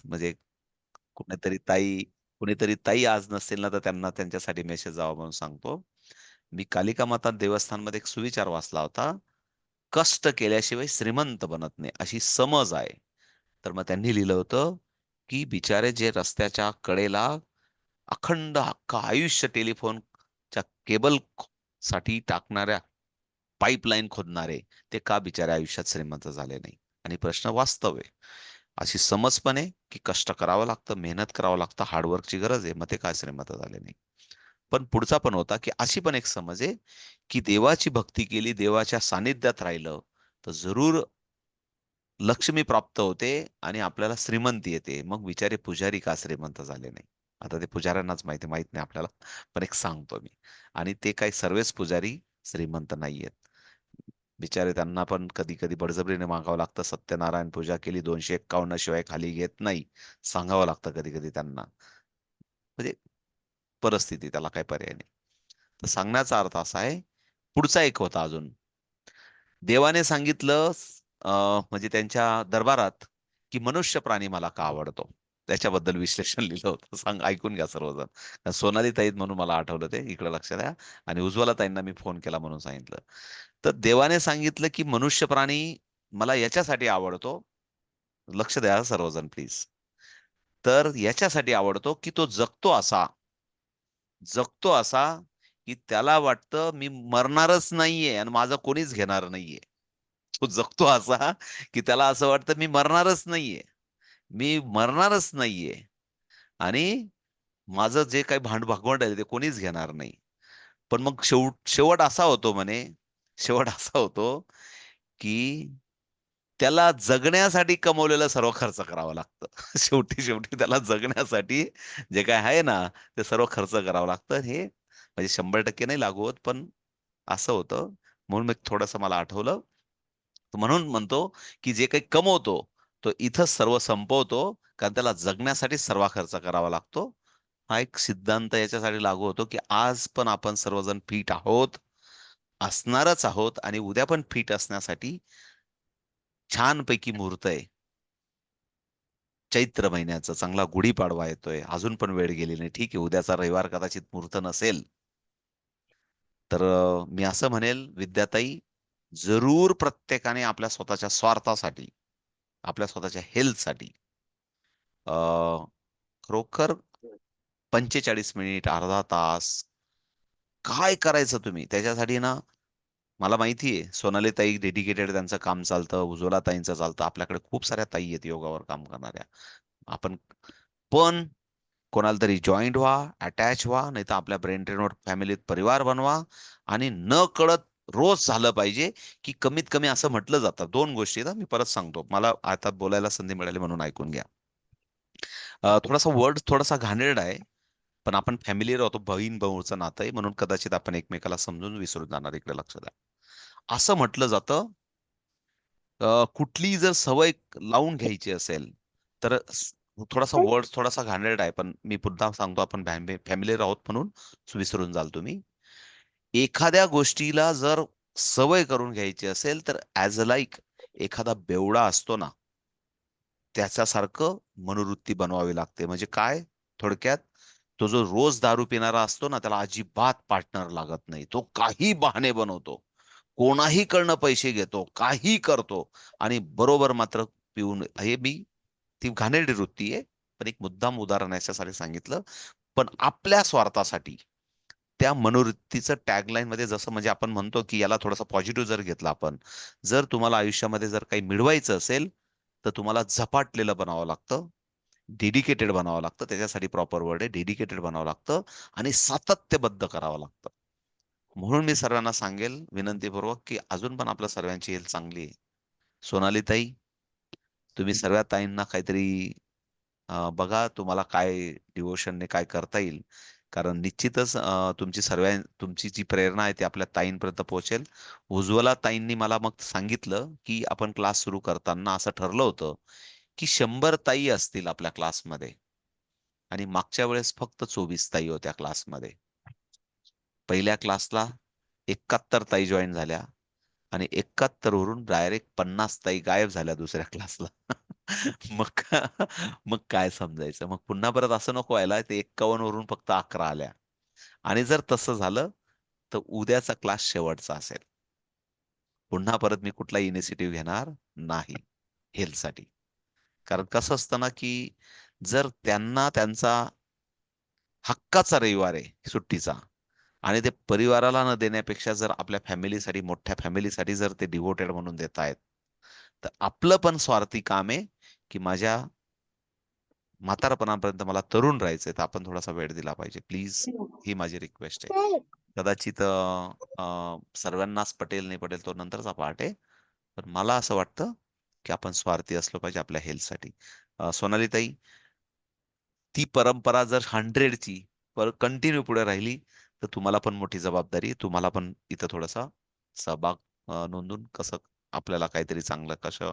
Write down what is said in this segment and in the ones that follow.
म्हणजे कुणीतरी ताई कुणीतरी ताई आज नसतील ना, तर त्यांना त्यांच्यासाठी मेसेज जावा म्हणून सांगतो. मी कालिका माता देवस्थानमध्ये एक सुविचार वाचला होता. कष्ट केल्याशिवाय श्रीमंत बनत नाही, अशी समज आहे. तर मग त्यांनी लिहिलं होतं, की बिचारे जे रस्त्याच्या कडेला अखंड अख्खं आयुष्य टेलिफोनच्या केबल साठी टाकणाऱ्या पाईपलाईन खोदणारे, ते का बिचाऱ्या आयुष्यात श्रीमंत झाले नाही? आणि प्रश्न वास्तव आहे. अशी समज पण आहे, की कष्ट करावं लागतं, मेहनत करावं लागतं, हार्डवर्कची गरज आहे. मग ते काय श्रीमंत झाले नाही? पण पुढचा पण होता, की अशी पण एक समज आहे, की देवाची भक्ती केली, देवाच्या सानिध्यात राहिलं, तर जरूर लक्ष्मी प्राप्त होते आणि आपल्याला श्रीमंती येते. मग बिचारे पुजारी का श्रीमंत झाले नाही? आता ते पुजाऱ्यांनाच माहिती, माहीत नाही आपल्याला. पण एक सांगतो मी. आणि ते काही सर्वच पुजारी श्रीमंत नाहीयेत. बिचारे त्यांना पण कधी-कधी बळजबरीने मागावं लागतं. सत्यनारायण पूजा केली 251 शिवाय खाली घेत नाही. सांगावं लागतं कधी-कधी त्यांना. म्हणजे परिस्थिती, त्याला काही पर्याय नाही. तर सांगण्याचा अर्थ असा आहे, पुढचा एक होता अजून. देवाने सांगितलं म्हणजे त्यांच्या दरबारात, की मनुष्य प्राणी मला का आवडतो? त्याच्याबद्दल विश्लेषण लिहिलं होतं. ऐकून घ्या सर्वजण. सोनाली ताई म्हणून मला आठवलं ते, इकडे लक्ष द्या. आणि उज्ज्वला ताईंना मी फोन केला म्हणून सांगितलं. तर देवाने सांगितलं, की मनुष्य प्राणी मला याच्यासाठी आवडतो. लक्ष द्या सर्वजण प्लीज. तर याच्यासाठी आवडतो, की तो जगतो असा, की त्याला वाटतं मी मरणारच नाहीये आणि माझं कोणीच घेणार नाहीये. तो जगतो असा, की त्याला असं वाटतं मी मरणारच नाहीये. मी मरणारच नाहीये आणि माझं जे काही भांड-भागवंड आहे ते कोणीच घेणार नाही. पण मग शेवट असा होतो म्हणे, शेवट असा होतो, की त्याला जगण्यासाठी कमवलेला सर्व खर्च करावा लागतं. शेवटी त्याला जगण्यासाठी जे काही आहे ना, ते सर्व खर्च करावं लागतं. हे म्हणजे 100% नाही लागू होत, पण असं होतं. म्हणून मग थोडंसं मला आठवलं. म्हणून म्हणतो, की जे काही कमवतो, तो इथंच सर्व संपवतो. कारण त्याला जगण्यासाठी सर्व खर्च करावा लागतो. हा एक सिद्धांत याच्यासाठी लागू होतो, की आज पण आपण सर्वजण फिट आहोत, असणारच आहोत आणि उद्या पण फिट असण्यासाठी छानपैकी मुहूर्त आहे. चैत्र महिन्याचा चांगला गुढीपाडवा येतोय. अजून पण वेळ गेली नाही. ठीक आहे, उद्याचा रविवार कदाचित मुहूर्त नसेल. तर मी असं म्हणेल विद्याताई, जरूर प्रत्येकाने आपल्या स्वतःच्या स्वार्थासाठी, आपल्या स्वतःच्या हेल्थसाठी अ, खरोखर 45 मिनिट, अर्धा तास काय करायचं तुम्ही त्याच्यासाठी ना, मला माहिती आहे सोनाली ताई डेडिकेटेड त्यांचं काम चालतं, उज्ज्वला ताईंचं चालतं. आपल्याकडे खूप साऱ्या ताई आहेत योगावर काम करणाऱ्या. आपण पण कोणाला तरी जॉइंट व्हा, अटॅच व्हा, नाहीतर आपल्या ब्रेन ड्रेनवर फॅमिलीत परिवार बनवा आणि नकळत रोज झालं पाहिजे, की कमीत कमी असं म्हटलं जातं. 2 गोष्टी आहेत मी परत सांगतो. मला आता बोलायला संधी मिळाली म्हणून ऐकून घ्या. थोडासा वर्ड थोडासा घाणेरडा आहे. पण आपण फॅमिलीवर होतो. बहीण-भाऊचं नातं आहे म्हणून कदाचित आपण एकमेकाला समजून विसरून जाणार. इकडे लक्ष द्या. असं म्हटलं जातं, कुठलीही जर सवय लावून घ्यायची असेल, तर थोडासा वर्ड थोडासा घाणेरडा आहे, पण मी पुन्हा सांगतो आपण फॅमिलीवर आहोत म्हणून विसरून जाल तुम्ही. एखाद्या गोष्टीला जर सवय करून घ्यायची असेल, तर ॲज अ लाइक एखादा बेवडा असतो ना, त्याच्यासारखं मनोवृत्ती बनवावी लागते. म्हणजे काय? थोडक्यात तो जो रोज दारू पिणारा असतो ना, त्याला अजिबात पार्टनर लागत नाही. तो काही बहाणे बनवतो. कोणाहीकडनं पैसे घेतो, काहीही करतो आणि बरोबर मात्र पिऊन हे मी ती घाणेरडी वृत्ती आहे. पण एक मुद्दाम उदाहरण याच्यासाठी सांगितलं. पण आपल्या स्वार्थासाठी त्या मनोवृत्तीचं टॅगलाईनमध्ये जसं म्हणजे आपण म्हणतो, की याला थोडासा पॉझिटिव्ह जर घेतला आपण, जर तुम्हाला आयुष्यामध्ये जर काही मिळवायचं असेल, तर तुम्हाला झपाटलेलं बनावं लागतं. डेडिकेटेड बनावं लागतं. त्याच्यासाठी प्रॉपर वर्ड आहे. डेडिकेटेड बनावं लागतं आणि सातत्यबद्ध करावं लागतं. म्हणून मी सर्वांना सांगेल विनंतीपूर्वक, की अजून पण आपल्या सर्वांची हेल्थ चांगली आहे. सोनाली ताई, तुम्ही सर्व ताईंना काहीतरी बघा तुम्हाला काय डिव्होशनने काय करता येईल. कारण निश्चितच तुमची जी प्रेरणा आहे ती आपल्या ताईंपर्यंत पोहोचेल. उज्ज्वला ताईंनी मला मग सांगितलं, की आपण क्लास सुरू करताना असं ठरलं होतं, की 100 ताई असतील आपल्या क्लासमध्ये आणि मागच्या वेळेस फक्त 24 ताई होत्या क्लासमध्ये. पहिल्या क्लासला 71 ताई जॉइन झाल्या आणि 71 वरून डायरेक्ट 50 ताई गायब झाल्या दुसऱ्या क्लासला. मग मग काय समजायचं? मग पुन्हा परत असं नको व्हायला, ते 51 वरून फक्त 11 आल्या. आणि जर तसं झालं, तर उद्याचा क्लास शेवटचा असेल. पुन्हा परत मी कुठला इनिशिएटिव्ह घेणार नाही हेल्थसाठी. कारण कसं असतं ना, की जर त्यांना त्यांचा हक्काचा रविवार आहे सुट्टीचा आणि ते परिवाराला न देण्यापेक्षा जर आपल्या फॅमिलीसाठी, मोठ्या फॅमिलीसाठी जर ते डिव्होटेड म्हणून देत आहेत, तर आपलं पण स्वार्थी काम आहे, की माझ्या म्हातारपणापर्यंत मला तरुण राहायचंय, तर आपण थोडासा वेळ दिला पाहिजे. प्लीज ही माझी रिक्वेस्ट आहे. कदाचित सर्वांनाच पटेल नाही पटेल तो नंतरचा पार्ट आहे. पण मला असं वाटतं, की आपण स्वार्थी असलो पाहिजे आपल्या हेल्थसाठी. सोनाली ताई, ती परंपरा जर 100 ची कंटिन्यू पुढे राहिली, तर तुम्हाला पण मोठी जबाबदारी आहे. तुम्हाला पण इथं थोडासा सहभाग नोंदवून कसं आपल्याला काहीतरी चांगलं कसं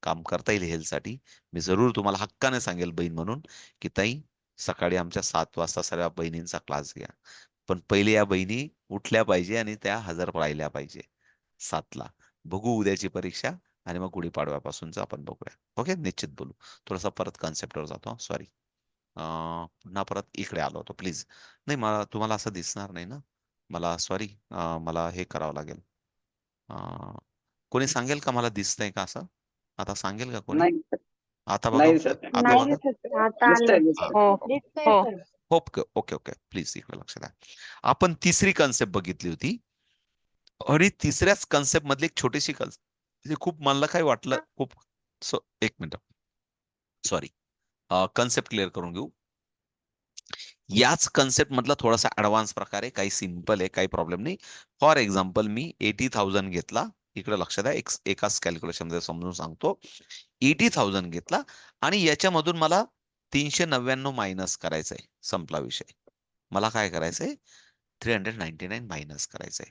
काम करता येईल हेल्थसाठी. मी जरूर तुम्हाला हक्काने सांगेल बहीण म्हणून, की ताई सकाळी आमच्या 7 वाजता सर्व बहिणींचा क्लास घ्या. पण पहिले या बहिणी उठल्या पाहिजे आणि त्या हजर राहिल्या पाहिजे 7 बघू उद्याची परीक्षा आणि मग गुढीपाडव्यापासूनच आपण बघूया. ओके, निश्चित बोलू. थोडासा परत कन्सेप्टवर जातो. सॉरी. पुन्हा परत इकडे आलो होतो प्लीज. नाही मला तुम्हाला असं दिसणार नाही ना? मला सॉरी मला हे करावं लागेल. अ, कोणी सांगेल का मला दिसतंय का असं? आता सांगेल का कोणी? नाही आता बघा नाही बरं. दिसत आता नाही बघा. दिसत. आता दिसतंय आलं. दिसतंय. हो दिसतंय हो. Sir. Okay, okay, okay. Please इकडे लक्ष द्या. आपण तिसरी कन्सेप्ट बघितली होती आणि तिसऱ्याच कन्सेप्ट मधली एक छोटीशी कन्सेप्ट म्हणजे खूप मला काय वाटलं खूप एक मिनिट सॉरी कन्सेप्ट क्लिअर करून घेऊ. याच कन्सेप्ट मधला थोडासा ऍडव्हान्स प्रकार आहे. काही सिंपल आहे, काही प्रॉब्लेम नाही. फॉर एक्झाम्पल मी 80,000 घेतला. इकडे लक्ष द्या. एकाच कॅल्क्युलेशन मध्ये समजून सांगतो. 80,000 घेतला आणि याच्यामधून मला 399 मायनस करायचंय. संपला विषय. मला काय करायचंय? 399 मायनस करायचंय.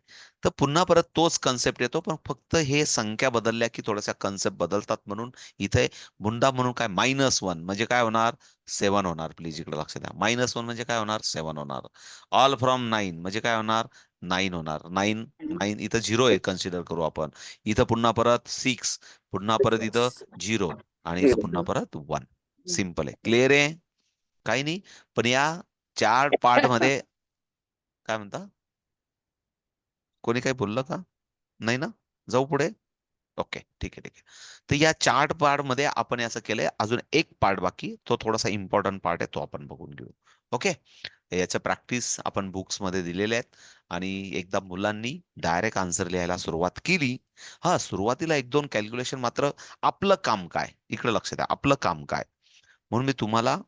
तर पुन्हा परत तोच कन्सेप्ट येतो, पण फक्त हे संख्या बदलल्या की थोड्याशा कन्सेप्ट बदलतात म्हणून इथे मुंडा म्हणून काय -1 म्हणजे काय होणार? 7 होणार. प्लीज इकडे लक्ष द्या. -1 म्हणजे काय होणार? 7 होणार. ऑल फ्रॉम 9 म्हणजे काय होणार? 9 होणार. 9 9 इथं 0 आहे कन्सिडर करू आपण. इथं पुन्हा परत 6, पुन्हा परत इथं 0 आणि इथं पुन्हा परत 1. सिंपल आहे. क्लिअर आहे? काही नाही. पण या 4 पार्ट मध्ये काय म्हणता? कोणी काही बोललं का? नाही ना? जाऊ पुढे? ओके. ठीक आहे, ठीक आहे. तर या चार्ट पार्टमध्ये आपण असं केलंय. अजून एक पार्ट बाकी. तो थोडासा इम्पॉर्टंट पार्ट आहे. तो आपण बघून घेऊ. ओके. याच्या प्रॅक्टिस आपण बुक्समध्ये दिलेल्या आहेत आणि एकदा मुलांनी डायरेक्ट आन्सर लिहायला सुरुवात केली. हां, सुरुवातीला 1-2 कॅल्क्युलेशन मात्र आपलं काम काय? इकडे लक्ष द्या. आपलं काम काय? म्हणून मी तुम्हाला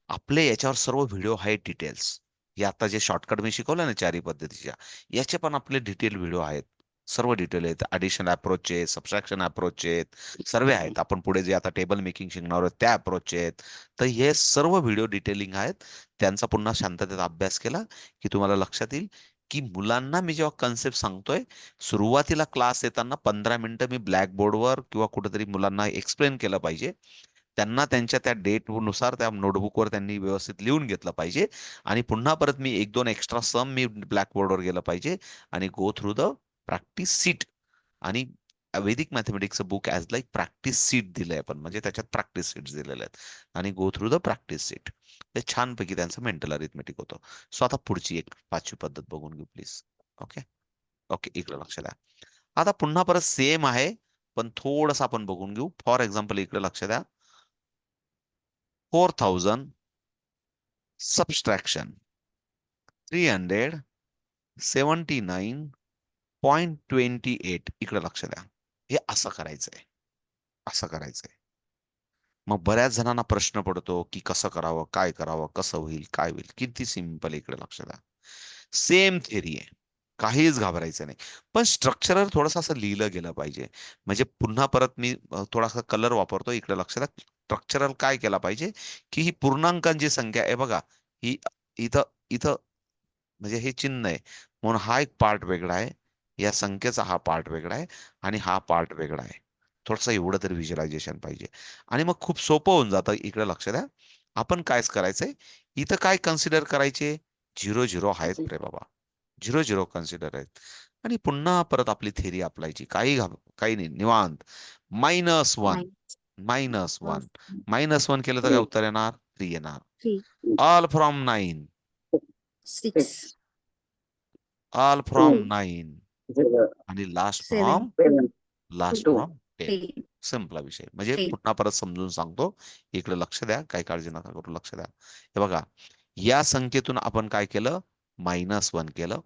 आपले याच्यावर सर्व व्हिडिओ आहेत डिटेल्स. हे आता जे शॉर्टकट मी शिकवलं ना 4ही पद्धतीच्या, याचे पण आपले डिटेल व्हिडिओ आहेत. सर्व डिटेल आहेत. ॲडिशन अप्रोचचे आहेत, सबट्रॅक्शन अप्रोचचे आहेत, सर्व आहेत. आपण पुढे जे आता टेबल मेकिंग शिकणार आहोत त्या अप्रोचचे आहेत. तर हे सर्व व्हिडिओ डिटेलिंग आहेत. त्यांचा पुन्हा शांततेत अभ्यास केला, की तुम्हाला लक्षात येईल, की मुलांना मी जेव्हा कन्सेप्ट सांगतोय, सुरुवातीला क्लास येताना 15 मिनिटं मी ब्लॅकबोर्डवर किंवा कुठेतरी मुलांना एक्सप्लेन केलं पाहिजे. त्यांना त्यांच्या त्या डेटनुसार त्या नोटबुकवर त्यांनी व्यवस्थित लिहून घेतलं पाहिजे आणि पुन्हा परत मी 1-2 एक्स्ट्रा सम मी ब्लॅकबोर्डवर गेलं पाहिजे आणि go through the practice sheet आणि वैदिक मॅथमॅटिक्सचं book as like practice sheet दिलंय आपण म्हणजे त्याच्यात प्रॅक्टिस सीट्स दिलेल्या आहेत आणि go through the practice sheet. ते छानपैकी त्यांचं मेंटल अरिथमेटिक होतं. सो आता पुढची एक 5वी पद्धत बघून घेऊ प्लीज. ओके. ओके. इकडे लक्ष द्या. आता पुन्हा परत सेम आहे, पण थोडंसं आपण बघून घेऊ. फॉर एक्झाम्पल इकडे लक्ष द्या. 4,000 सबट्रॅक्शन 379.28 इकडे लक्ष द्या. हे असं करायचंय. असं करायचंय. मग बऱ्याच जणांना प्रश्न पडतो, की कसं करावं? काय करावं? कसं होईल? काय होईल? किती सिंपल इकडे लक्ष द्या. सेम थेअरी आहे. काहीच घाबरायचं नाही. पण स्ट्रक्चरर थोडंसं असं लिहिलं गेलं पाहिजे. म्हणजे पुन्हा परत मी थोडासा कलर वापरतो. इकडे लक्ष द्या. स्ट्रक्चरल काय केला पाहिजे, की ही पूर्णांकांची संख्या आहे बघा. ही इथं इथं म्हणजे हे चिन्ह आहे. म्हणून हा एक पार्ट वेगळा आहे. या संख्येचा हा पार्ट वेगळा आहे आणि हा पार्ट वेगळा आहे. थोडंसं एवढं तरी व्हिज्युअलायझेशन पाहिजे. आणि मग खूप सोपं होऊन जातं. इकडे लक्ष द्या. आपण कायच करायचंय, इथं काय कन्सिडर करायचे? 0-0 आहेत रे बाबा. 0-0 कन्सिडर आहेत. आणि पुन्हा परत आपली थेअरी अप्लायची. काही नाही निवांत. -1 -1. -1 केलं तर काय उत्तर येणार? 3 येणार. 3, ऑल फ्रॉम 9. 6, ऑल फ्रॉम 9 आणि लास्ट 7, फ्रॉम 10. 10, संपला विषय. म्हणजे 10. पुन्हा परत समजून सांगतो. इकडे लक्ष द्या. काही काळजी नका करू. लक्ष द्या. हे बघा. या संख्येतून आपण काय केलं? -1 केलं.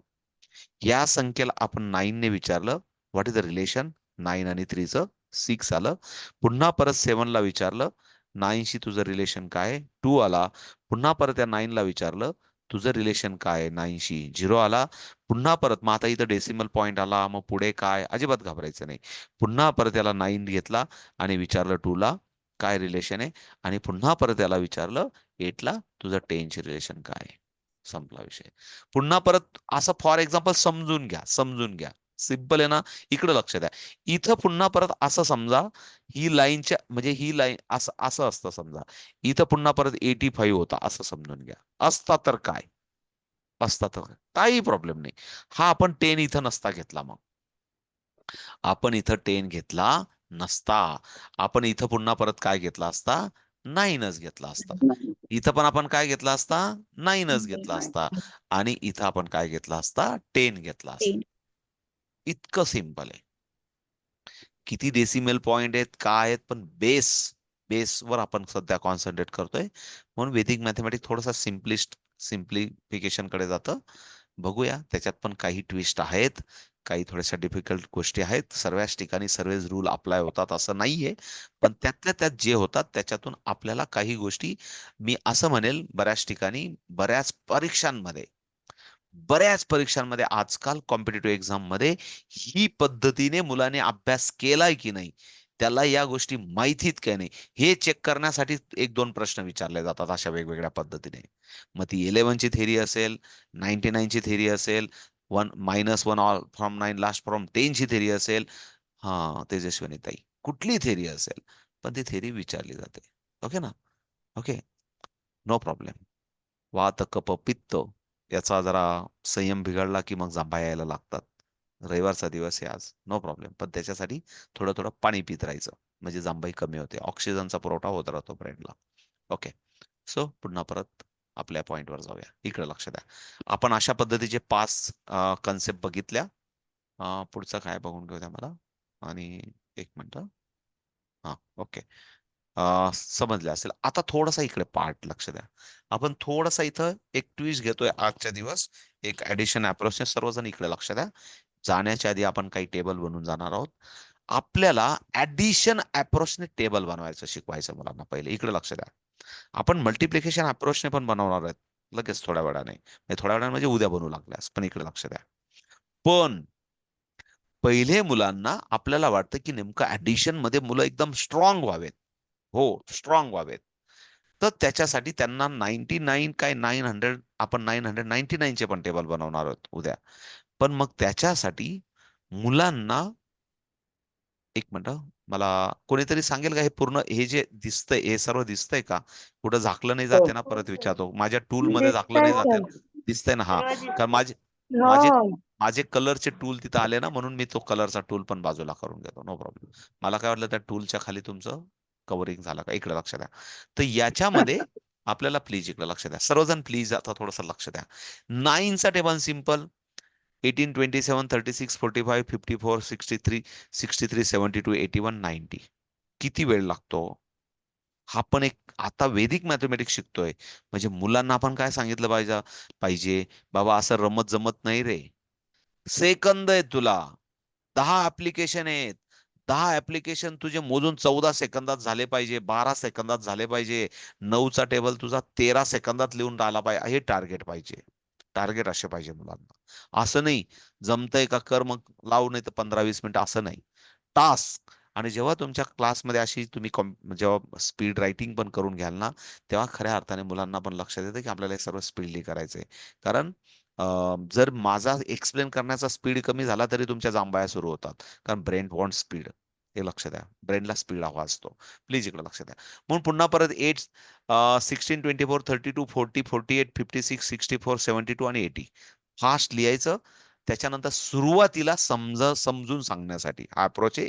या संख्येला आपण 9 ने विचारलं. What is the relation? 9 आणि 3चं 6 आलं. पुन्हा परत 7 ला विचारलं. 9 शी तुझं रिलेशन काय? 2 आला. पुन्हा परत या 9 ला विचारलं. तुझं रिलेशन काय? 9 शी 0 आला. पुन्हा परत मग आता इथं डेसिमल पॉईंट आला. मग पुढे काय? अजिबात घाबरायचं नाही. पुन्हा परत याला 9 घेतला आणि विचारलं 2 ला काय रिलेशन आहे? आणि पुन्हा परत याला विचारलं 8 ला तुझं 10 शी रिलेशन काय आहे? संपला विषय. पुन्हा परत असं फॉर एक्झाम्पल समजून घ्या. समजून घ्या. सिंपल आहे ना? इकडे लक्ष द्या. इथं पुन्हा परत असं समजा ही लाईनच्या म्हणजे ही लाईन असं असं असतं समजा. इथं पुन्हा परत 85 होता असं समजून घ्या. असता तर काय? असता तर काही प्रॉब्लेम नाही. हा आपण 10 इथं नसता घेतला मग. आपण इथं 10 घेतला नसता. आपण इथं पुन्हा परत काय घेतला असता? 9च घेतला असता. इथं पण आपण काय घेतला असता? 9च घेतला असता. आणि इथं आपण काय घेतला असता? 10 घेतला असता. 10. इतकं सिंपल आहे. किती डेसिमल पॉइंट आहेत, काय आहेत, पण बेसवर आपण सध्या कॉन्सन्ट्रेट करतोय. म्हणून वैदिक मॅथमॅटिक्स थोडासा सिम्प्लिफिकेशन कडे जातं. बघूया त्याच्यात पण काही ट्विस्ट आहेत. काही थोड्याशा डिफिकल्ट गोष्टी आहेत. सर्वच ठिकाणी सर्वच रूल अप्लाय होतात असं नाहीये. पण त्यातल्या त्यात जे होतात त्याच्यातून आपल्याला काही गोष्टी मी असं म्हणेल बऱ्याच ठिकाणी बऱ्याच परीक्षांमध्ये आजकाल कॉम्पिटेटिव्ह एक्झाम मध्ये ही पद्धतीने मुलाने अभ्यास केलाय की नाही, त्याला या गोष्टी माहितीत काय नाही, हे चेक करण्यासाठी 1-2 प्रश्न विचारले जातात अशा वेगवेगळ्या पद्धतीने. मग ती 11 ची थेरी असेल, 99 ची थेरी असेल, -1 ऑल फ्रॉम 9 लास्ट फ्रॉम 10 ची थेरी असेल, हा तेजस्विनी ताई कुठली थेरी असेल, पण ती थेरी विचारली जाते. ओके ना? Okay, no problem. वात कप पित्त याचा जरा संयम बिघडला की मग जांभया यायला लागतात. रविवारचा दिवस आहे आज, नो प्रॉब्लेम. पण त्याच्यासाठी थोडं थोडं पाणी पित राहायचं म्हणजे जांभई कमी होते. ऑक्सिजनचा पुरवठा होत राहतो ब्रेनला. ओके. सो पुन्हा परत आपल्या पॉइंटवर जाऊया. इकडे लक्ष द्या. आपण अशा पद्धतीचे 5 कन्सेप्ट बघितल्या. पुढचं काय बघून घेऊ द्या मला. आणि 1 मिनिट. हा, ओके. समजले असेल. आता थोडासा इकडे पार्ट लक्ष द्या. आपण थोडासा इथं एक ट्विस्ट घेतोय आजच्या दिवस. एक ऍडिशन अप्रोचने सर्वजण इकडे लक्ष द्या. जाण्याच्या आधी आपण काही टेबल बनवून जाणार आहोत. आपल्याला ऍडिशन अप्रोचने टेबल बनवायचं शिकवायचं मुलांना पहिले. इकडे लक्ष द्या. आपण मल्टिप्लिकेशन अप्रोचने पण बनवणार आहेत. लगेच थोड्या वेळाने. थोड्या वेळाने म्हणजे उद्या बनवू लागल्यास. पण इकडे लक्ष द्या. पण पहिले मुलांना आपल्याला वाटतं की नेमकं ऍडिशन मध्ये मुलं एकदम स्ट्रॉंग व्हावेत. हो, स्ट्रॉंग व्हावेत. तर त्याच्यासाठी त्यांना 99 काय 900 आपण 999 चे पण टेबल बनवणार आहोत उद्या. पण मग त्याच्यासाठी मुलांना 1 मिनिट मला कोणीतरी सांगेल का हे पूर्ण हे जे दिसतंय हे सर्व दिसतंय का? कुठं झाकलं नाही जाते ना परत विचारतो. माझ्या टूल मध्ये झाकलं दिसतंय नाही जाते सर. ना? दिसतंय ना? हा. कारण माझे माझे हो. माझे कलरचे टूल तिथं आले ना म्हणून मी तो कलरचा टूल पण बाजूला करून घेतो. No problem. मला काय वाटलं त्या टूलच्या खाली तुमचं कव्हरिंग झालं का? इकडे लक्ष द्या. तर याच्यामध्ये आपल्याला प्लीज इकडे लक्ष द्या. सर्वजण प्लीज आता थोडंसं लक्ष द्या. 9 चा टेबल सिंपल 18, 27, 36, 45, 54, 63, 63, 72, 81, 90. किती वेळ लागतो? हा पण एक आता वैदिक मॅथमॅटिक्स शिकतोय. म्हणजे मुलांना आपण काय सांगितलं पाहिजे, बाबा असं रमत जमत नाही रे. सेकंद आहेत तुला. 10 ऍप्लिकेशन आहेत. 10 ऍप्लिकेशन तुझे मोजून 14 सेकंदात झाले पाहिजे, 12 सेकंदात झाले पाहिजे. 9चा टेबल तुझा 13 सेकंदात लिहून राहिला पाहिजे. हे टार्गेट पाहिजे. टार्गेट असे पाहिजे मुलांना. असं नाही जमतंय का कर मग लावू नाही तर 15-20 मिनिटं असं नाही. टास्क आणि जेव्हा तुमच्या क्लासमध्ये अशी तुम्ही जेव्हा स्पीड रायटिंग पण करून घ्याल ना, तेव्हा खऱ्या अर्थाने मुलांना पण लक्षात येतं की आपल्याला हे सर्व स्पीडली करायचंय. कारण जर माझा एक्सप्लेन करण्याचा स्पीड कमी झाला तरी तुमच्या जांभया सुरू होतात. कारण ब्रेन वॉन्ट स्पीड. हे लक्ष द्या. ब्रेनला स्पीड हवा असतो. प्लीज इकडे लक्ष द्या. म्हणून पुन्हा परत 16, 24, 32, 40, 48, 56, 64, 72 आणि 80. फास्ट लिहायचं. त्याच्यानंतर सुरुवातीला समजून सांगण्यासाठी हा अप्रोच आहे.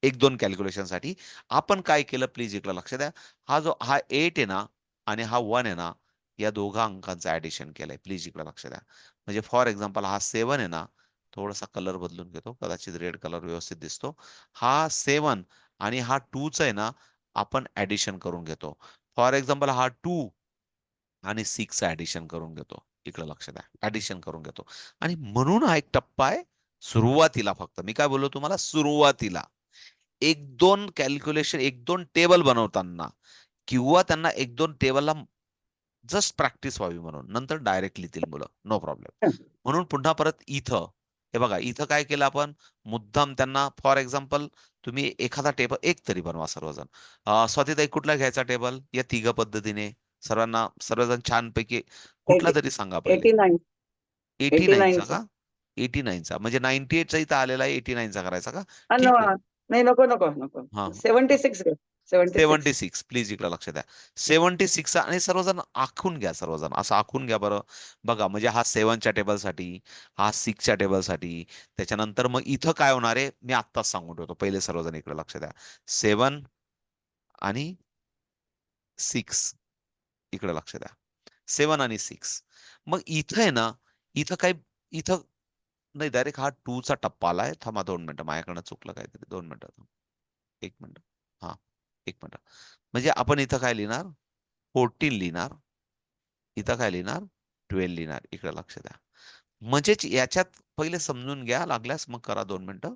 एक दोन कॅल्क्युलेशनसाठी आपण काय केलं प्लीज इकडे लक्ष द्या. हा 8 आहे ना आणि हा 1 आहे ना, या दोघा अंकांचं ॲडिशन केलंय. प्लीज इकडे लक्ष द्या. म्हणजे फॉर एक्झाम्पल हा 7 आहे ना, थोडासा कलर बदलून घेतो. कदाचित रेड कलर व्यवस्थित दिसतो. हा 7 आणि हा 2 चं आहे ना, आपण ॲडिशन करून घेतो. फॉर एक्झाम्पल हा 2 आणि 6 ॲडिशन करून घेतो. इकडे लक्ष द्या. ॲडिशन करून घेतो. आणि म्हणून हा एक टप्पा आहे सुरुवातीला फक्त. मी काय बोललो तुम्हाला सुरुवातीला. 1-2 कॅल्क्युलेशन 1-2 टेबल बनवताना किंवा त्यांना 1-2 टेबलला जस्ट प्रॅक्टिस व्हावी म्हणून. नंतर डायरेक्ट लिहितील मुलं. No problem. म्हणून पुन्हा परत इथं, हे बघा इथं काय केलं आपण मुद्दाम त्यांना फॉर एक्झाम्पल तुम्ही एखादा टेबल एक तरी बनवा सर्वजण. स्वातीताई कुठला घ्यायचा टेबल? या तिघ पद्धतीने सर्वजण छानपैकी कुठला 80 तरी सांगा पहिले. 89 89 चा 89 चा. का? 89 चा म्हणजे 98 चा इथं आलेला आहे 89 चा करायचा का? हा, ठीक आहे. नाही, नको नको नको. हां, हां. 76 घे. 76. 76 प्लीज इकडे लक्ष द्या. 76 आणि सर्वजण आखून घ्या सर्वजण. असं आखून घ्या बरं. बघा म्हणजे हा 7 च्या टेबलसाठी, हा 6 च्या टेबलसाठी. त्याच्यानंतर मग इथं काय होणार आहे? मी आत्ताच सांगून ठेवतो. पहिले सर्वजण इकडे लक्ष द्या. 7 आणि 6 इकडे लक्ष द्या. 7 आणि 6. मग इथं आहे ना, इथं काय इथं नाही डायरेक्ट हा 2 चा टप्पा आलाय. थांबा 2 मिनिटं माझ्याकडनं चुकलं काहीतरी. 2 मिनिटं थांबा. 1 मिनिट. हां, 1 मिनिट. म्हणजे आपण इथं काय लिहिणार? 14 लिहिणार. इथं काय लिहिणार? 12 लिहिणार. इकडे लक्ष द्या. म्हणजेच याच्यात पहिले समजून घ्या. लागल्यास मग करा 2 मिनिटं.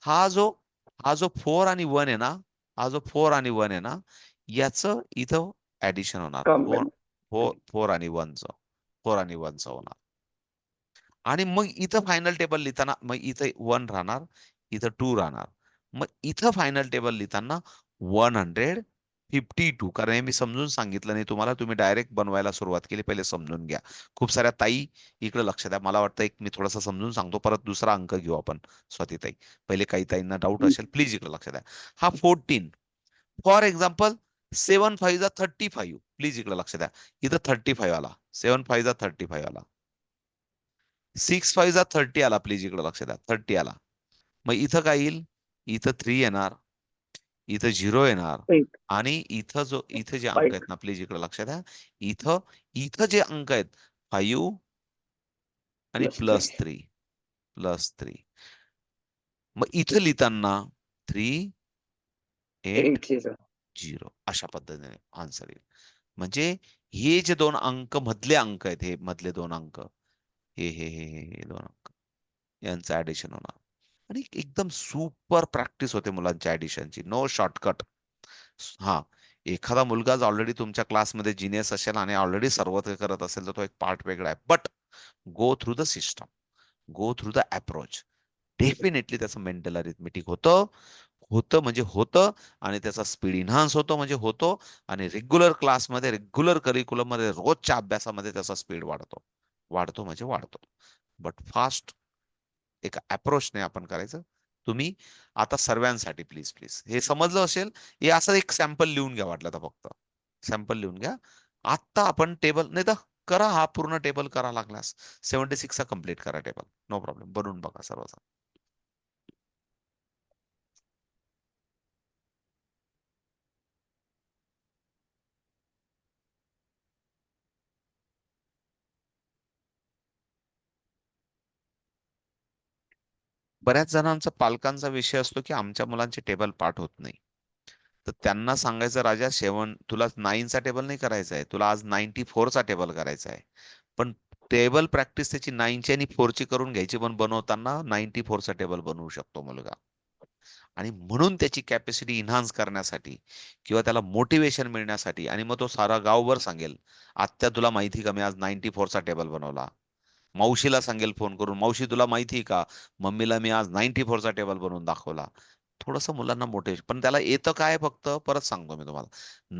हा जो हा जो 4 आणि 1 आहे ना, हा जो 4 आणि 1 आहे ना, याचं इथं ॲडिशन होणार. 4 कॉम्बिनेशन. 4 4 आणि 1 चं. 4 आणि 1 चं होणार. आणि मग इथं फायनल टेबल लिहिताना मग इथं 1 राहणार, इथं 2 राहणार. मग इथं फायनल टेबल लिहिताना 152 कारण हे मी समजून सांगितलं नाही तुम्हाला. तुम्ही डायरेक्ट बनवायला सुरुवात केली. पहिले समजून घ्या. खूप साऱ्या ताई इकडे लक्ष द्या. मला वाटतं एक मी थोडंसं समजून सांगतो. परत दुसरा अंक घेऊ आपण स्वातीताई. पहिले काही ताईंना डाऊट असेल प्लीज इकडे लक्ष द्या. हा 14 फॉर एक्झाम्पल 7 5 जा 35 प्लीज इकडे लक्ष द्या. इथं 35 आला. 7 5 जा 35 आला. 6 5 जा 30 आला. प्लीज इकडे लक्ष द्या. 30 आला. मग इथं काय येईल? इथं 3 येणार. इथं 0 येणार. 8 आणि इथं जे अंक 5 आहेत ना, प्लीज इकडे लक्ष द्या. इथं इथं जे अंक आहेत 5 आणि प्लस 3. प्लस 3. मग इथं लिहिताना 3 8 8 0. 0 अशा पद्धतीने आन्सर येईल. म्हणजे हे जे 2 अंक मधले अंक आहेत, हे मधले 2 अंक हे 2 अंक यांचं ॲडिशन होणार. आणि एकदम सुपर प्रॅक्टिस होते मुलांच्या ॲडिशनची. No shortcut. हां, एखादा मुलगाच ऑलरेडी तुमच्या क्लासमध्ये जिनियस असेल आणि ऑलरेडी सर्व काही करत असेल, तर तो एक पार्ट वेगळा आहे. But go through the system, go through the approach. Definitely त्याचं मेंटल अरिथमेटिक होतं. होतं म्हणजे होतं आणि त्याचा स्पीड एन्हान्स होतो म्हणजे होतो आणि रेग्युलर क्लासमध्ये, रेग्युलर करिक्युलममध्ये, रोजच्या अभ्यासामध्ये त्याचा स्पीड वाढतो. वाढतो म्हणजे वाढतो. बट फास्ट एका अप्रोचने आपण करायचं. तुम्ही आता सर्वांसाठी प्लीज, प्लीज हे समजलं असेल. हे असं एक सॅम्पल लिहून घ्या वाटलं तर फक्त. सॅम्पल लिहून घ्या. आत्ता आपण टेबल नाही तर करा हा पूर्ण टेबल करा लागल्यास. 76 चा कंप्लीट करा टेबल. No problem. बनवून बघा सर्वजण. बऱ्याच जणांचा पालकांचा विषय असतो, की आमच्या मुलांचे टेबल पाठ होत नाही. तर त्यांना सांगायचं राजा तुला 9 चा टेबल नाही करायचा आहे. तुला आज 94 चा टेबल करायचा आहे. पण टेबल प्रॅक्टिस त्याची 9 ची आणि 4 ची करून घ्यायची, पण बनवताना 94 चा टेबल बनवू शकतो मुलगा. आणि म्हणून त्याची कॅपॅसिटी एन्हान्स करण्यासाठी किंवा त्याला मोटिव्हेशन मिळण्यासाठी आणि मग तो सारा गावभर सांगेल, "आत्या तुला माहिती का मी आज 94 चा टेबल बनवला." मावशीला सांगेल फोन करून, "मावशी तुला माहिती आहे का? मम्मीला मी आज 94 चा टेबल बनवून दाखवला." थोडंसं मुलांना मोटिव्हेशन पण त्याला येतं काय फक्त परत सांगतो मी तुम्हाला.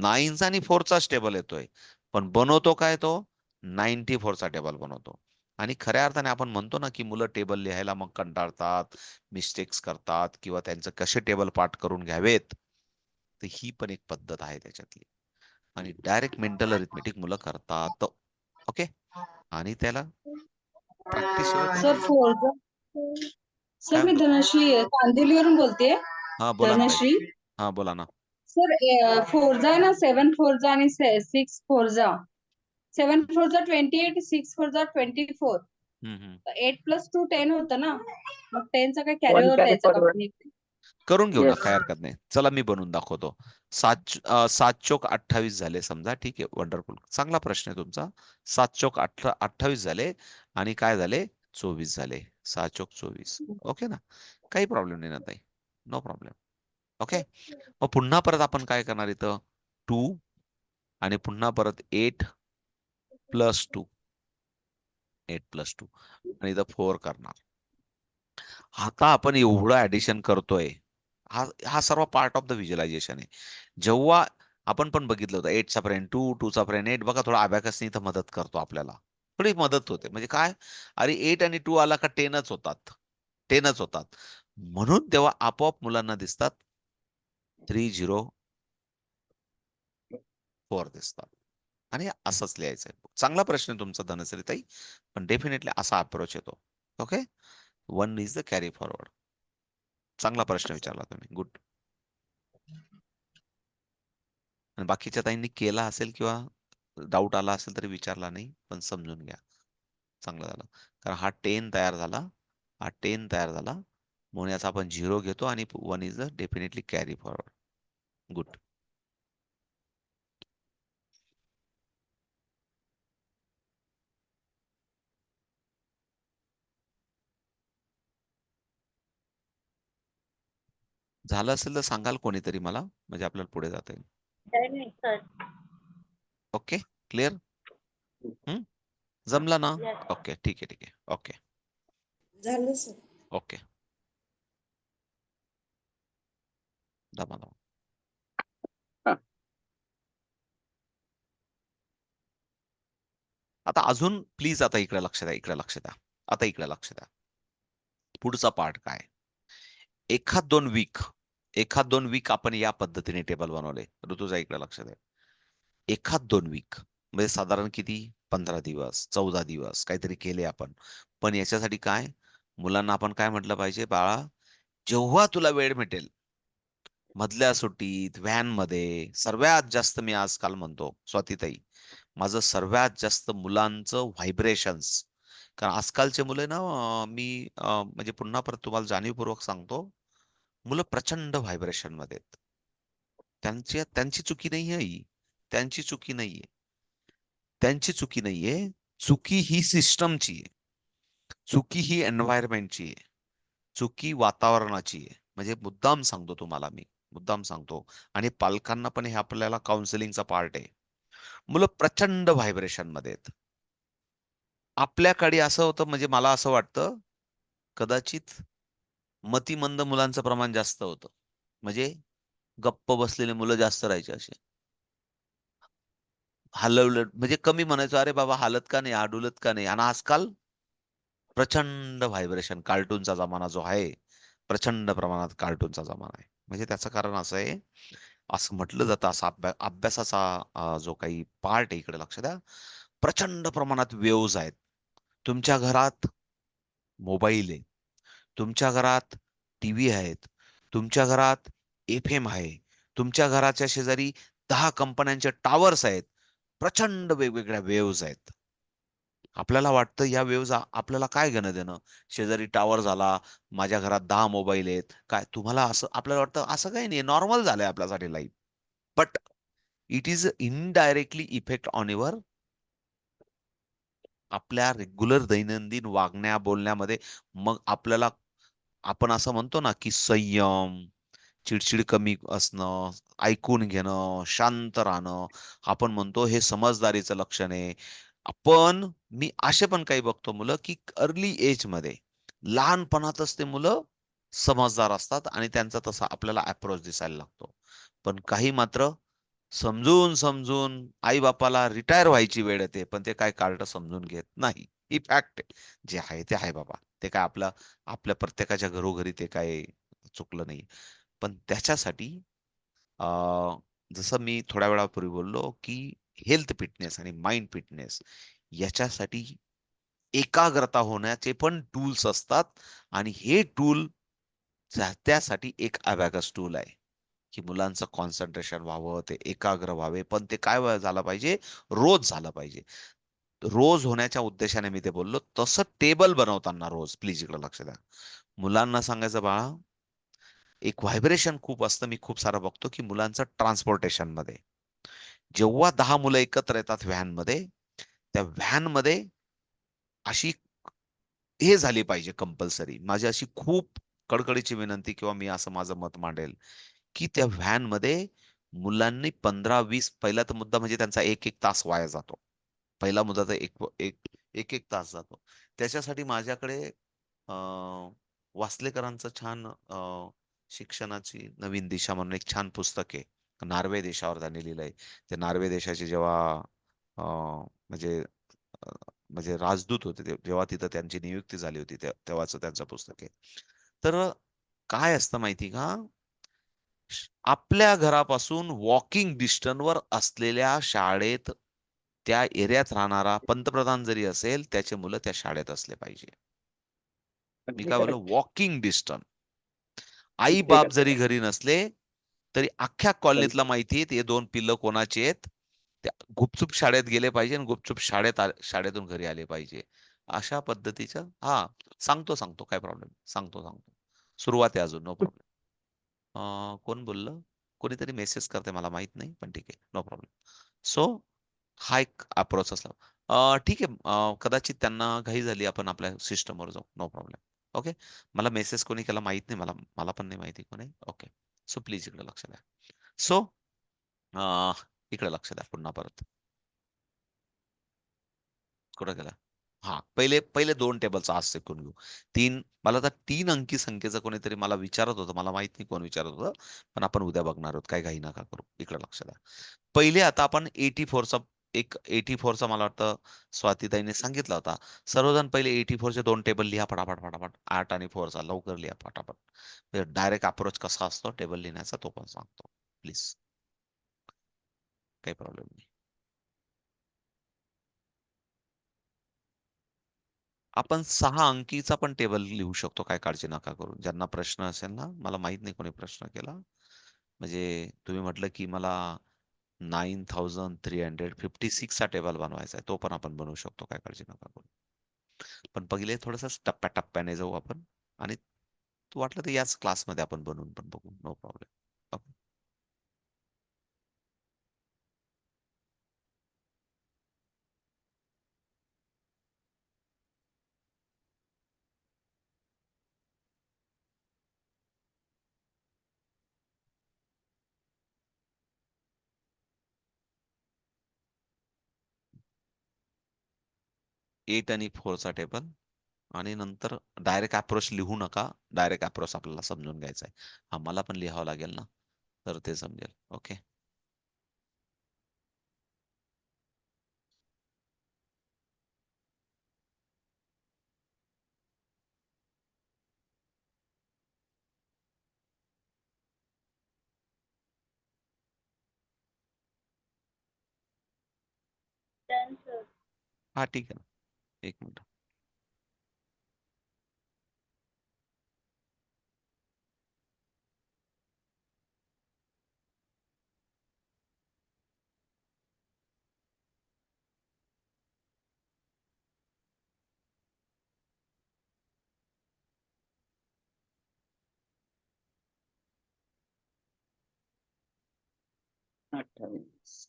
9 चा आणि 4 चाच टेबल येतोय. पण बनवतो काय तो? 94 चा टेबल बनवतो. आणि खऱ्या अर्थाने आपण म्हणतो ना, की मुलं टेबल लिहायला मग कंटाळतात, मिस्टेक्स करतात किंवा त्यांचं कसे टेबल पाठ करून घ्यावेत. तर ही पण एक पद्धत आहे त्याच्यातली. आणि डायरेक्ट मेंटल अरिथमेटिक मुलं करतात. ओके. आणि त्याला प्रॅक्टिस शिवाय काही सर नाही. फोरचा सर काय मी म्हणतो? धनश्री कांदिवलीवरून बोलतेय. हा बोला ना ताई. धनश्री हा बोला ना. सर फोरजा आहे ना 7 फोरजा आणि 6 फोरजा. 7 फोरजा 28, 6 फोरजा 24. हम्म. 8+2 10 होतं ना, मग 10चा काय कॅरी वन ओव्हर कॅरी द्यायचा का फॉरवर्ड. आपण? करून घेऊ ना, येस. काय हरकत नाही. चला मी बनवून दाखवतो. 7 चोक 28 झाले समजा, ठीक आहे, वंडरफुल. चांगला प्रश्न आहे तुमचा. 7 चोक 28 झाले आणि काय झाले 24 झाले. 6 चोक 24. ओके ना, काही प्रॉब्लेम नाही ना ताई, नो प्रॉब्लेम. ओके, मग पुन्हा परत आपण काय करणार इथं 2 आणि पुन्हा परत 8+2 8+2 आणि इथं 4 करणार. आता आपण एवढं ऍडिशन करतोय, हा हा सर्व पार्ट ऑफ द व्हिज्युअलायझेशन आहे. जेव्हा आपण पण बघितलं होतं 8 चा फ्रेंड 2, 2 चा फ्रेंड 8, बघा थोडा अबॅकसने इथं मदत करतो आपल्याला. थोडी मदत होते. म्हणजे काय, अरे 8 आणि 2 आला का 10च होतात. 10च होतात. म्हणून तेव्हा आपोआप मुलांना दिसतात 304 दिसतात. आणि असंच लिहायचं आहे. चांगला प्रश्न आहे तुमचा धनश्री ताई, पण डेफिनेटली असा अप्रोच येतो. Okay, 1 is the carry forward. चांगला प्रश्न विचारला तुम्ही, गुड. आणि बाकीच्या ताईंनी केला असेल किंवा डाऊट आला असेल तरी विचारला नाही, पण समजून घ्या. चांगलं झालं. कारण हा 10 तयार झाला, हा 10 तयार झाला, म्हणून याचा आपण 0 घेतो आणि 1 is the definitely carry forward. Good. झालं असेल तर सांगाल कोणीतरी मला, म्हणजे आपल्याला पुढे जाता येईल. Okay, clear? जमला ना? ओके, ठीक आहे, ठीक आहे. ओके, झालं सर. ओके. दमा. हा. आता अजून प्लीज आता इकडे लक्ष द्या, इकडे लक्ष द्या. आता इकडे लक्ष द्या. पुढचा पार्ट काय? एखाद दोन वीक आपण या पद्धतीने टेबल बनवले. ऋतुजा इकडे लक्ष द्या. एखाद 2 वीक म्हणजे साधारण किती? 15 दिवस, 14 दिवस काहीतरी केले आपण. पण याच्यासाठी काय, मुलांना आपण काय म्हटलं पाहिजे, बाळा जेव्हा तुला वेळ भेटेल, मधल्या सुट्टीत, व्हॅनमध्ये, सर्वात जास्त मी आजकाल म्हणतो स्वातीताई, माझं सर्वात जास्त मुलांचं व्हायब्रेशन्स. कारण आजकालचे मुलं ना, म्हणजे पुन्हा परत तुम्हाला जाणीवपूर्वक सांगतो, मुलं प्रचंड व्हायब्रेशन मध्ये आहेत. त्यांची चुकी नाहीये ही. त्यांची चुकी नाहीये. त्यांची चुकी नाहीये. चुकी ही सिस्टमची आहे. चुकी ही एन्व्हायरमेंटची आहे. चुकी वातावरणाची आहे. म्हणजे मुद्दाम सांगतो तुम्हाला मी. मुद्दाम सांगतो. आणि पालकांना पण हे आपल्याला काउन्सिलिंगचा पार्ट आहे. मुलं प्रचंड व्हायब्रेशन मध्ये आहेत. आपल्याकडे असं होतं, म्हणजे मला असं वाटतं, कदाचित मतिमंद मुलांचं प्रमाण जास्त होतं. म्हणजे गप्प बसलेले मुलं जास्त राहायचे असे. हलवलं म्हणजे कमी म्हणायचो, "अरे बाबा हालत का नाही? हा डुलत का नाही?" आणि आजकाल प्रचंड व्हायब्रेशन, कार्टूनचा जमाना जो आहे, प्रचंड प्रमाणात कार्टूनचा जमाना आहे. म्हणजे त्याचं कारण असं आहे, असं म्हटलं जातं, असा अभ्यासाचा जो काही पार्ट आहे, इकडे लक्ष द्या. प्रचंड प्रमाणात वेव्हज आहेत. तुमच्या घरात मोबाईल आहे. तुमच्या घरात टीव्ही आहेत. तुमच्या घरात एफ-एम आहे. तुमच्या घराच्या शेजारी 10 कंपन्यांचे टॉवर्स आहेत. प्रचंड वेगवेगळ्या वेव्हज आहेत. आपल्याला वाटतं या वेव्हज आपल्याला काय घेणं-देणं? शेजारी टॉवर झाला, माझ्या घरात 10 मोबाईल आहेत. काय तुम्हाला असं आपल्याला वाटतं असं काही नाही, नॉर्मल झालंय आपल्यासाठी life. But it is indirectly effect on your आपल्या रेग्युलर दैनंदिन वागण्या, बोलण्यामध्ये. मग आपल्याला आपण असं म्हणतो ना, की संयम, चिडचिड कमी असणं, ऐकून घेणं, शांत राहणं. आपण म्हणतो हे समजदारीचं लक्षण आहे. मी असे पण काही बघतो मुलं, की अर्ली एजमध्ये, लहानपणातच ते मुलं समजदार असतात आणि त्यांचा तसा आपल्याला अप्रोच दिसायला लागतो. पण काही मात्र समजून आई-बापाला रिटायर व्हायची वेळ येते, पण ते काय कार्ड समजून घेत नाही. ही फॅक्ट आहे. जे आहे ते आहे बाबा. ते काय आपल्या प्रत्येकाच्या घरोघरी ते काय चुकलं नाही. पण त्याच्यासाठी अ, जसं मी थोड्या वेळापूर्वी बोललो, की हेल्थ फिटनेस आणि माइंड फिटनेस याच्यासाठी एकाग्रता होण्याचे पण टूल्स असतात आणि हे टूल त्यासाठी एक अबॅकस टूल आहे की मुलांचं कॉन्सन्ट्रेशन व्हावं, ते एकाग्र व्हावे, पण ते काय झालं पाहिजे, रोज झालं पाहिजे. रोज होण्याच्या उद्देशाने मी ते बोललो. तसं टेबल बनवताना रोज प्लीज इकडे लक्ष द्या. मुलांना सांगायचं, बाळा एक व्हायब्रेशन खूप असतं, मी खूप सारं बघतो की मुलांचं ट्रान्सपोर्टेशन मध्ये जेव्हा 10 मुलं एकत्र येतात व्हॅनमध्ये, त्या व्हॅनमध्ये अशी हे झाली पाहिजे कंपल्सरी. माझी अशी खूप कडकडीची विनंती किंवा मी असं माझं मत मांडेल, की त्या व्हॅनमध्ये मुलांनी 15-20 पहिला तर मुद्दा म्हणजे त्यांचा 1-1 तास वाया जातो. पहिला मुद्दा तर 1-1 तास जातो. त्याच्यासाठी माझ्याकडे अ, वासलेकरांचं छान शिक्षणाची नवीन दिशा म्हणून एक छान पुस्तक आहे. नार्वे देशावर त्यांनी लिहिलंय. ते नार्वे देशाचे जेव्हा अ, म्हणजे अ, म्हणजे राजदूत होते ते जेव्हा तिथं त्यांची नियुक्ती झाली होती तेव्हाचं त्यांचं पुस्तक आहे. तर काय असतं माहिती का? आपल्या घरापासून वॉकिंग डिस्टन्सवर असलेल्या शाळेत त्या एरियात राहणारा पंतप्रधान जरी असेल, त्याची मुलं त्या शाळेत असले पाहिजे. मी अगदी काय बोललो करेक्ट. Walking distance. अगदी आई-बाप करेक्ट. जरी घरी नसले, तरी अख्ख्या कॉलनीतला माहिती आहे, हे 2 पिल्लं कोणाची आहेत. ते गुपचूप शाळेत गेले पाहिजे आणि गुपचूप शाळेतून घरी आले पाहिजे. अशा पद्धतीचं हां, सांगतो. काय प्रॉब्लेम सांगतो. सुरुवात आहे अजून, नो प्रॉब्लेम. कोण बोललं? कोणीतरी मेसेज करतंय मला माहीत नाही, पण ठीक आहे, नो प्रॉब्लेम. सो हा एक अप्रोच असला. ठीक आहे, कदाचित त्यांना घाई झाली, आपण आपल्या सिस्टमवर जाऊ, नो प्रॉब्लेम. ओके. मला मेसेज कोणी केला माहीत नाही, मला मला पण नाही माहिती कोण आहे. ओके. सो प्लीज इकडे लक्ष द्या. सो इकडे लक्ष द्या पुन्हा परत. कुठं गेला? हां, पहिले पहिले 2 टेबलचा आज शिकून घेऊ. 3 मला तर 3 अंकी संख्येचं कोणीतरी मला विचारत होतं. मला माहीत नाही कोण विचारत होतं. पण आपण उद्या बघणार आहोत. काही घाई नका करू. इकडे लक्ष द्या. पहिले आता आपण 84चा मला वाटतं स्वातीताईंनी सांगितला होता. सर्वजण पहिले 84चे 2 टेबल लिहा फटाफट. 8 आणि 4चा लवकर लिहा फटाफट. डायरेक्ट अप्रोच कसा असतो टेबल लिहिण्याचा तो पण सांगतो. प्लीज. काही प्रॉब्लेम नाही. आपण 6 अंकीचा पण टेबल लिहू शकतो. काही काळजी नका करू. ज्यांना प्रश्न असेल ना, मला माहीत नाही कोणी प्रश्न केला. म्हणजे तुम्ही म्हटलं, की मला 9356 चा टेबल बनवायचा आहे. तो पण आपण बनवू शकतो. काही काळजी नका करू. पण पहिले थोडंसं टप्प्या-टप्प्याने जाऊ आपण आणि वाटलं तर याच क्लासमध्ये आपण बनवून पण बघू. No problem. ओके. 8 आणि 4 चा टेबल आणि नंतर डायरेक्ट अप्रोच लिहू नका. डायरेक्ट अप्रोच आपल्याला समजून घ्यायचा आहे. हां, मला पण लिहावं लागेल ना, तर ते समजेल. ओके. Done sir. हां, ठीक आहे ना. 1 मिनिट. अठ्ठावीस.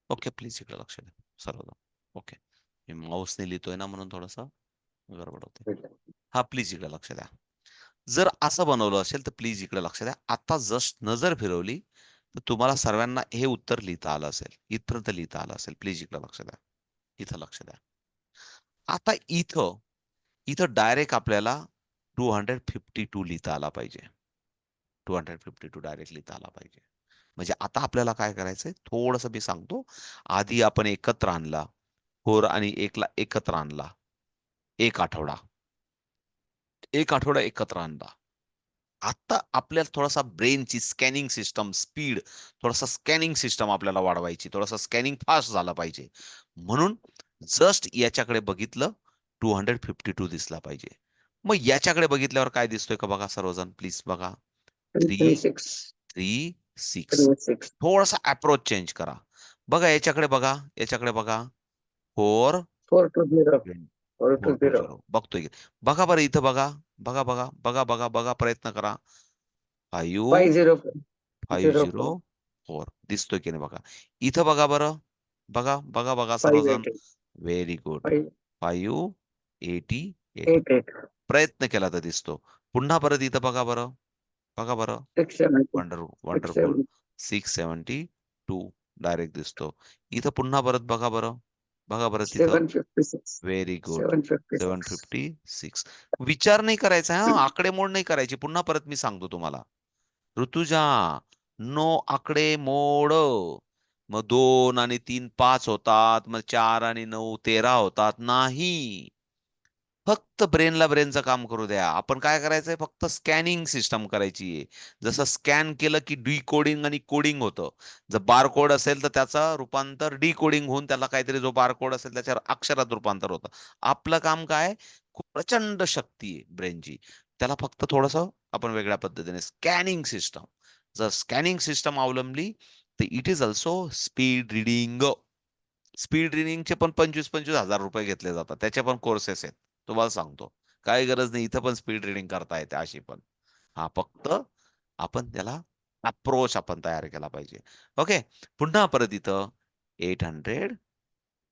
ओके, प्लीज इकडे लक्ष द्या सर्वजण. ओके. मी माऊसने लिहितोय ना म्हणून थोडंसं गडबड होते. भेटलं. हां, प्लीज इकडे लक्ष द्या. जर असं बनवलं असेल तर प्लीज इकडे लक्ष द्या. आता जस्ट नजर फिरवली तर तुम्हाला सर्वांना हे उत्तर लिहिता आलं असेल. इथपर्यंत लिहिता आलं असेल. प्लीज इकडे लक्ष द्या. इथं लक्ष द्या. आता इथं डायरेक्ट आपल्याला 252 लिहिता आला पाहिजे. 252 डायरेक्ट लिहिता आला पाहिजे. म्हणजे आता आपल्याला काय करायचंय थोडंसं मी सांगतो. आधी आपण एकत्र आणला. 4 आणि 1 ला एकत्र आणला. 1 आठवडा. 1 आठवडा एकत्र आणला. आता आपल्याला थोडासा ब्रेनची स्कॅनिंग सिस्टम, स्पीड, थोडासा स्कॅनिंग सिस्टम आपल्याला वाढवायची. थोडासा स्कॅनिंग फास्ट झाला पाहिजे. म्हणून जस्ट याच्याकडे बघितलं 252 दिसला पाहिजे. मग याच्याकडे बघितल्यावर काय दिसतोय का बघा सर्वजण प्लीज बघा. 3, 3, 6. थोडासा अप्रोच चेंज करा. बघा याच्याकडे बघा, याच्याकडे बघा. 4, 420 बघतोय की. बघा बरं इथं बघा. बघा, बघा, बघा, बघा, बघा प्रयत्न करा. 5, 504 दिसतोय की नाही बघा. इथं बघा बरं. बघा, बघा, बघा सर्वजण. Very good. 588 प्रयत्न केला तर दिसतो. पुन्हा परत इथं बघा बरं. बघा बरं. वंडरफुल. 672 डायरेक्ट दिसतो. इथं पुन्हा परत बघा बरं. बघा बरं तिथं. Very good. 756. विचार नाही करायचा हां, आकडेमोड नाही करायची. पुन्हा परत मी सांगतो तुम्हाला. ऋतुजा, नो आकडेमोड. मग 2 आणि 3 5 होतात. मग 4 आणि 9 13 होतात. नाही. फक्त ब्रेनचं काम करू द्या. आपण काय करायचंय फक्त स्कॅनिंग सिस्टम करायची आहे. जसं स्कॅन केलं की डिकोडिंग आणि कोडिंग होतं. जर बारकोड असेल तर त्याचं रूपांतर डिकोडिंग होऊन त्याला काहीतरी जो बारकोड असेल त्याच्यावर अक्षरात रूपांतर होतं. आपलं काम काय? खूप प्रचंड शक्ती आहे ब्रेनची. त्याला फक्त थोडंसं आपण वेगळ्या पद्धतीने स्कॅनिंग सिस्टम. जर स्कॅनिंग सिस्टम अवलंबली तर it is also speed reading. Speed रीडिंगचे पण 25,000 हजार रुपये घेतले जातात. त्याचे पण कोर्सेस आहेत. तुम्हाला सांगतो. काही गरज नाही. इथं पण स्पीड रीडिंग करता येते अशी पण. हां, फक्त आपण त्याला अप्रोच आपण तयार केला पाहिजे. ओके. पुन्हा परत इथं 800,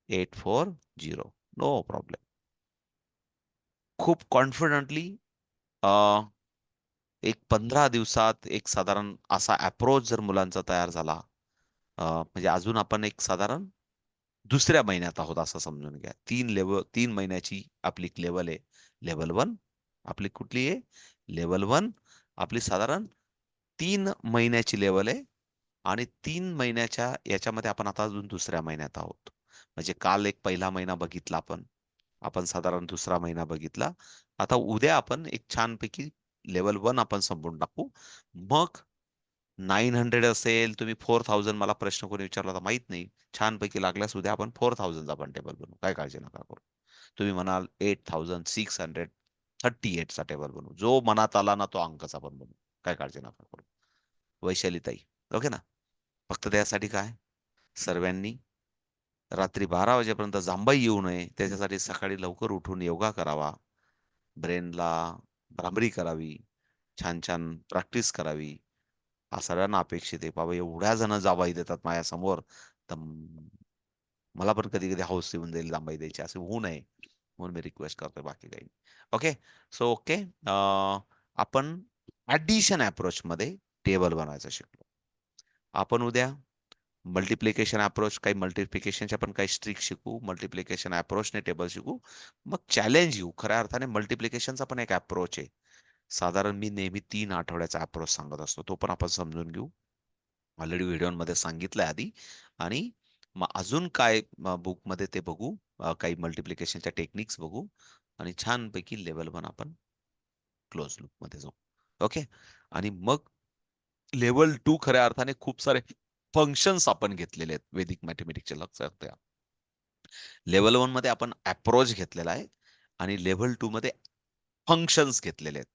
840 नो प्रॉब्लेम. खूप कॉन्फिडंटली एक 15 दिवसात एक साधारण असा अप्रोच जर मुलांचा तयार झाला, म्हणजे अजून आपण एक साधारण दुसऱ्या महिन्यात आहोत असं समजून घ्या. 3 महिन्याची आपली लेव्हल आहे. लेव्हल 1 आपली कुठली आहे? लेव्हल 1 आपली साधारण 3 महिन्याची लेव्हल आहे आणि 3 महिन्याच्या याच्यामध्ये आपण आता अजून दुसऱ्या महिन्यात आहोत. म्हणजे काल एक पहिला महिना बघितला आपण. आपण साधारण दुसरा महिना बघितला. आता उद्या आपण एक छानपैकी लेव्हल 1 आपण संपवून टाकू. मग 900 असेल, तुम्ही 4000 मला प्रश्न कोणी विचारला होता माहीत नाही. छानपैकी लागल्यास उद्या आपण 4000 चा पण टेबल बनवू. काही काळजी नका करू. तुम्ही म्हणाल 8638 चा टेबल बनवू. जो मनात आला ना तो अंकचा पण बनवू. काही काळजी नका करू. वैशालीताई, ओके ना? फक्त त्यासाठी काय? सर्वांनी रात्री 12 वाजेपर्यंत जांभई येऊ नये, त्याच्यासाठी सकाळी लवकर उठून योगा करावा. ब्रेनला भ्रामरी करावी. छान-छान प्रॅक्टिस करावी. हा सगळ्यांना अपेक्षित आहे. बाबा एवढ्या जण जांभई देतात माझ्यासमोर, तर मला पण कधी-कधी हौस येऊन जाईल जांभई द्यायची. असं होऊ नये म्हणून मी रिक्वेस्ट करतोय बाकी काही नाही. ओके. So okay. आपण ॲडिशन अप्रोचमध्ये टेबल बनवायचं शिकलो. आपण उद्या मल्टिप्लिकेशन अप्रोच काही मल्टिप्लिकेशनच्या पण काही ट्रिक्स शिकू. मल्टिप्लिकेशन अप्रोचने टेबल शिकू. मग चॅलेंज घेऊ. खऱ्या अर्थाने मल्टिप्लिकेशनचा पण एक अप्रोच आहे. साधारण मी नेहमी 3 आठवड्याचा अप्रोच सांगत असतो. तो पण आपण समजून घेऊ. ऑलरेडी व्हिडिओमध्ये सांगितलंय आधी आणि मग अजून काय बुकमध्ये ते बघू. काही मल्टिप्लिकेशनच्या टेक्निक्स बघू आणि छानपैकी लेव्हल 1 आपण क्लोज लूपमध्ये जाऊ. ओके. आणि मग लेव्हल 2 खऱ्या अर्थाने खूप सारे फंक्शन्स आपण घेतलेले आहेत वैदिक मॅथेमॅटिक्सचे लक्षात ठेवा. लेव्हल 1 मध्ये आपण अप्रोच घेतलेला आहे आणि लेव्हल 2 मध्ये फंक्शन्स घेतलेले आहेत.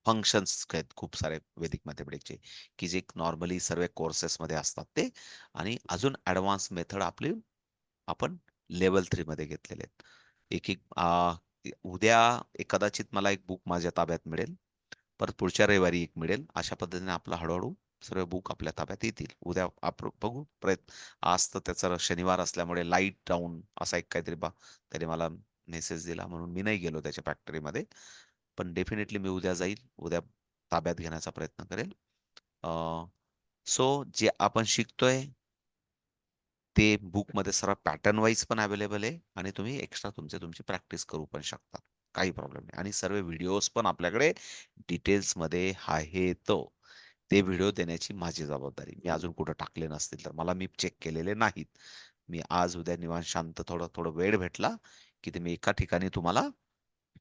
फंक्शन्स आहेत खूप सारे वैदिक मॅथेमॅटिक्सचे, की जे नॉर्मली सर्व कोर्सेसमध्ये असतात ते आणि अजून ॲडव्हान्स मेथड आपली आपण लेव्हल 3 मध्ये घेतलेले आहेत. एक-एक उद्या कदाचित मला एक बुक माझ्या ताब्यात मिळेल. परत पुढच्या रविवारी एक मिळेल. अशा पद्धतीने आपलं हळू सर्व बुक आपल्या ताब्यात येतील. उद्या बघू आज तर त्याचा शनिवार असल्यामुळे लाईट डाऊन असा एक काहीतरी त्याने मला मेसेज दिला म्हणून मी नाही गेलो त्याच्या फॅक्टरीमध्ये. पण डेफिनेटली मी उद्या जाईल. उद्या ताब्यात घेण्याचा प्रयत्न करेल. सो जे आपण शिकतोय ते बुकमध्ये सर्व पॅटर्न वाईज पण अवेलेबल आहे आणि तुम्ही एक्स्ट्रा तुमची प्रॅक्टिस करू पण शकता. काही प्रॉब्लेम नाही आणि सर्व व्हिडिओज पण आपल्याकडे डिटेल्समध्ये आहेत. ते व्हिडिओ देण्याची माझी जबाबदारी. मी अजून कुठे टाकले नसतील तर मला मी चेक केलेले नाहीत. मी आज उद्या निवांत शांत थोडं वेळ भेटला की ते मी एका ठिकाणी तुम्हाला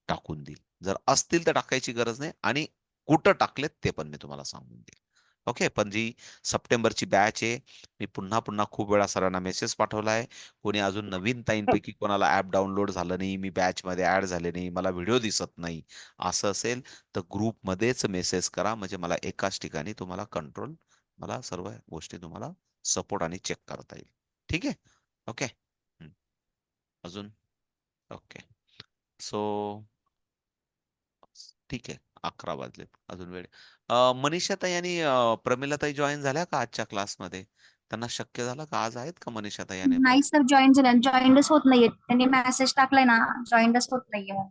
टाकून देईल. जर असतील तर टाकायची गरज नाही आणि कुठं टाकलेत ते पण मी तुम्हाला सांगून देईल. ओके. पण जी सप्टेंबरची बॅच आहे, मी पुन्हा खूप वेळा सरांना मेसेज पाठवला आहे. कोणी अजून नवीन ताईंपैकी कोणाला ॲप डाउनलोड झालं नाही, मी बॅचमध्ये ॲड झाले नाही, मला व्हिडिओ दिसत नाही, असं असेल तर ग्रुपमध्येच मेसेज करा. म्हणजे मला एकाच ठिकाणी तुम्हाला कंट्रोल, मला सर्व गोष्टी तुम्हाला सपोर्ट आणि चेक करता येईल. ठीक आहे? ओके. हं. अजून? ओके. सो ठीक आहे. 11 वाजलेत. अजून वेळ मनीषाताई आणि प्रमिलाताई जॉइन झाल्या का आजच्या क्लासमध्ये? त्यांना शक्य झालं का? आज आहेत का मनीषाताई आणि नाही सर जॉईन झाल्या जॉईनच होत नाहीये त्यांनी मेसेज टाकलाय ना जॉईनच होत नाहीये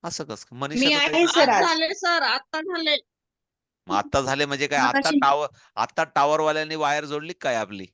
असं कसं? मी मनीषाताई आहे सर आज. झाले सर आता झाले. मग आता झाले म्हणजे काय मगाशी आता टॉवरवाल्यांनी वायर जोडली काय आपली?